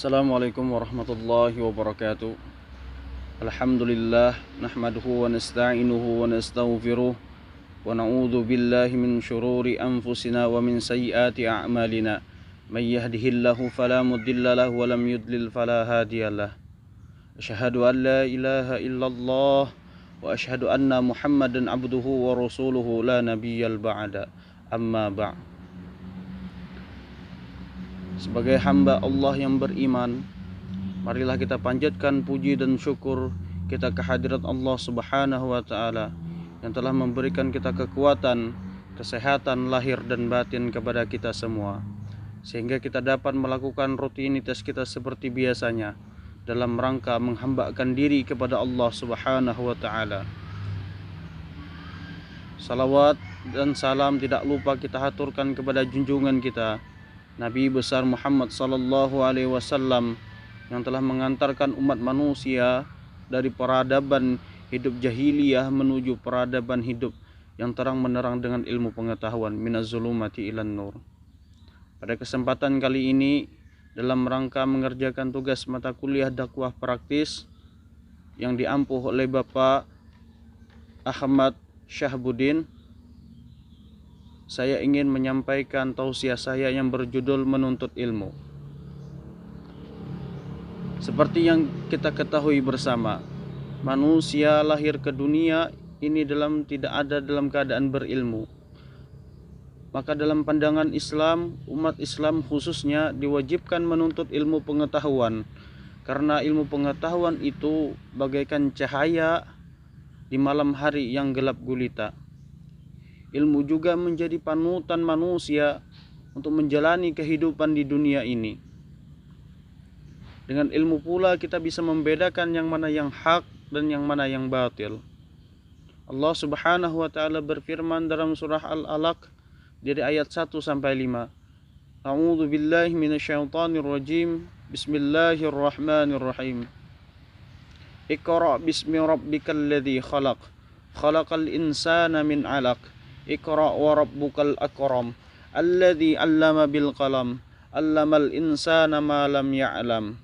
Assalamualaikum warahmatullahi wabarakatuh. Alhamdulillah nahmaduhu wa nasta'inuhu wa nastaghfiruh wa na'udzu billahi min syururi anfusina wa min sayyiati a'malina. May yahdihillahu fala mudilla lahu wa lam yudlil fala hadiyalah. Asyhadu an la ilaha illallah wa asyhadu anna Muhammadan abduhu wa rasuluhu la nabiyyal ba'da. Amma ba'. Sebagai hamba Allah yang beriman, marilah kita panjatkan puji dan syukur kita kehadirat Allah Subhanahu wa taala yang telah memberikan kita kekuatan, kesehatan lahir dan batin kepada kita semua, sehingga kita dapat melakukan rutinitas kita seperti biasanya dalam rangka menghambakan diri kepada Allah Subhanahu wa taala. Salawat dan salam tidak lupa kita haturkan kepada junjungan kita Nabi besar Muhammad sallallahu alaihi wasallam yang telah mengantarkan umat manusia dari peradaban hidup jahiliyah menuju peradaban hidup yang terang menerang dengan ilmu pengetahuan, minaz zulumati ilan nur. Pada kesempatan kali ini, dalam rangka mengerjakan tugas mata kuliah dakwah praktis yang diampuh oleh Bapak Ahmad Syahbudin, saya ingin menyampaikan tausiah saya yang berjudul menuntut ilmu. Seperti yang kita ketahui bersama, manusia lahir ke dunia ini tidak ada dalam keadaan berilmu. Maka dalam pandangan Islam, umat Islam khususnya diwajibkan menuntut ilmu pengetahuan, karena ilmu pengetahuan itu bagaikan cahaya di malam hari yang gelap gulita. Ilmu juga menjadi panutan manusia untuk menjalani kehidupan di dunia ini. Dengan ilmu pula kita bisa membedakan yang mana yang hak dan yang mana yang batil. Allah Subhanahu wa taala berfirman dalam surah Al-Alaq dari ayat 1 sampai 5. A'udzu billahi minasyaitonir rajim. Bismillahirrahmanirrahim. Iqra' bismi rabbikal ladzi khalaq. Khalaqal insana min 'alaq. Iqra' wa rabbukal akram. Alladzi 'allama bil qalam. 'Allamal insana ma lam ya'lam.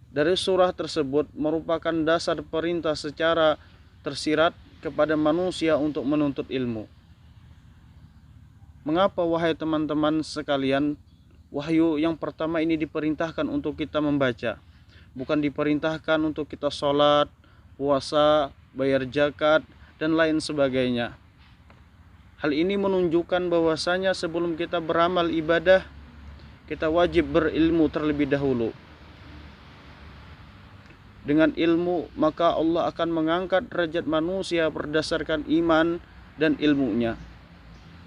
Dari surah tersebut merupakan dasar perintah secara tersirat kepada manusia untuk menuntut ilmu. Mengapa wahai teman-teman sekalian, wahyu yang pertama ini diperintahkan untuk kita membaca, bukan diperintahkan untuk kita sholat, puasa, bayar zakat, dan lain sebagainya. Hal ini menunjukkan bahwasanya sebelum kita beramal ibadah, kita wajib berilmu terlebih dahulu. Dengan ilmu, maka Allah akan mengangkat derajat manusia berdasarkan iman dan ilmunya.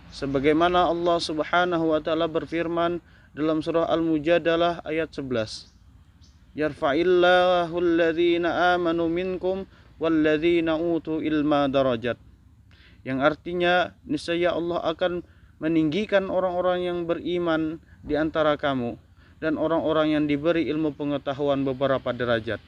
Sebagaimana Allah Subhanahu wa taala berfirman dalam surah Al-Mujadalah ayat 11. Yarfa'illahu alladhina amanu minkum walladhina utu ilma darajat. Yang artinya niscaya Allah akan meninggikan orang-orang yang beriman di antara kamu dan orang-orang yang diberi ilmu pengetahuan beberapa derajat.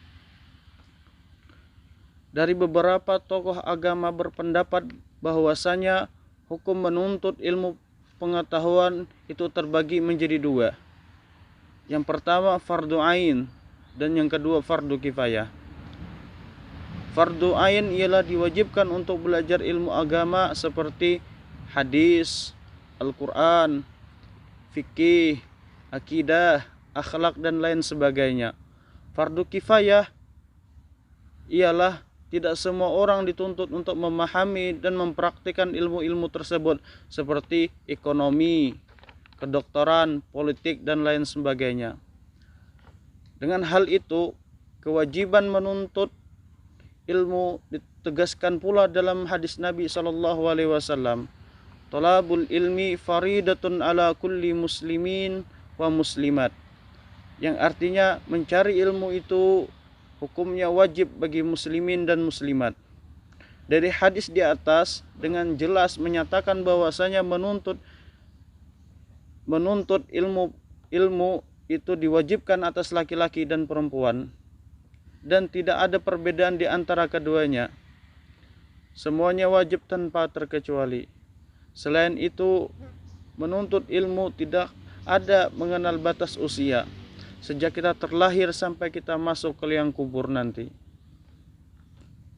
Dari beberapa tokoh agama berpendapat bahwasanya hukum menuntut ilmu pengetahuan itu terbagi menjadi dua. Yang pertama fardu ain dan yang kedua fardu kifayah. Fardu ain ialah diwajibkan untuk belajar ilmu agama seperti hadis, Al-Quran, fikih, akidah, akhlak dan lain sebagainya. Fardu kifayah ialah tidak semua orang dituntut untuk memahami dan mempraktikkan ilmu-ilmu tersebut seperti ekonomi, kedokteran, politik dan lain sebagainya. Dengan hal itu, kewajiban menuntut ilmu ditegaskan pula dalam hadis Nabi sallallahu alaihi wasallam. Talabul ilmi faridatun ala kulli muslimin wa muslimat. Yang artinya mencari ilmu itu hukumnya wajib bagi muslimin dan muslimat. Dari hadis di atas dengan jelas menyatakan bahwasanya menuntut ilmu itu diwajibkan atas laki-laki dan perempuan. Dan tidak ada perbedaan di antara keduanya. Semuanya wajib tanpa terkecuali. Selain itu, menuntut ilmu tidak ada mengenal batas usia. sejak kita terlahir sampai kita masuk ke liang kubur nanti.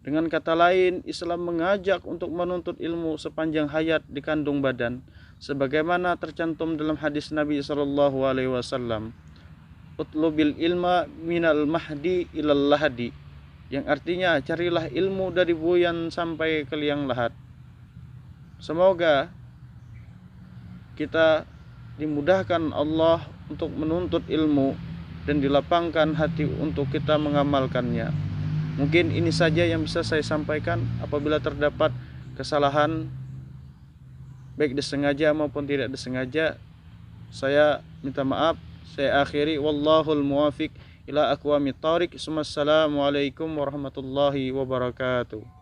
Dengan kata lain, Islam mengajak untuk menuntut ilmu sepanjang hayat di kandung badan, sebagaimana tercantum dalam hadis Nabi sallallahu alaihi wasallam, "Utlubil ilma minal mahdi ilal lahadi", yang artinya carilah ilmu dari buyan sampai ke liang lahat. Semoga kita dimudahkan Allah untuk menuntut ilmu dan dilapangkan hati untuk kita mengamalkannya. Mungkin ini saja yang bisa saya sampaikan. Apabila terdapat kesalahan baik disengaja maupun tidak disengaja, saya minta maaf. Saya akhiri, wallahul muwafiq ila aqwamit thoriq. Assalamualaikum warahmatullahi wabarakatuh.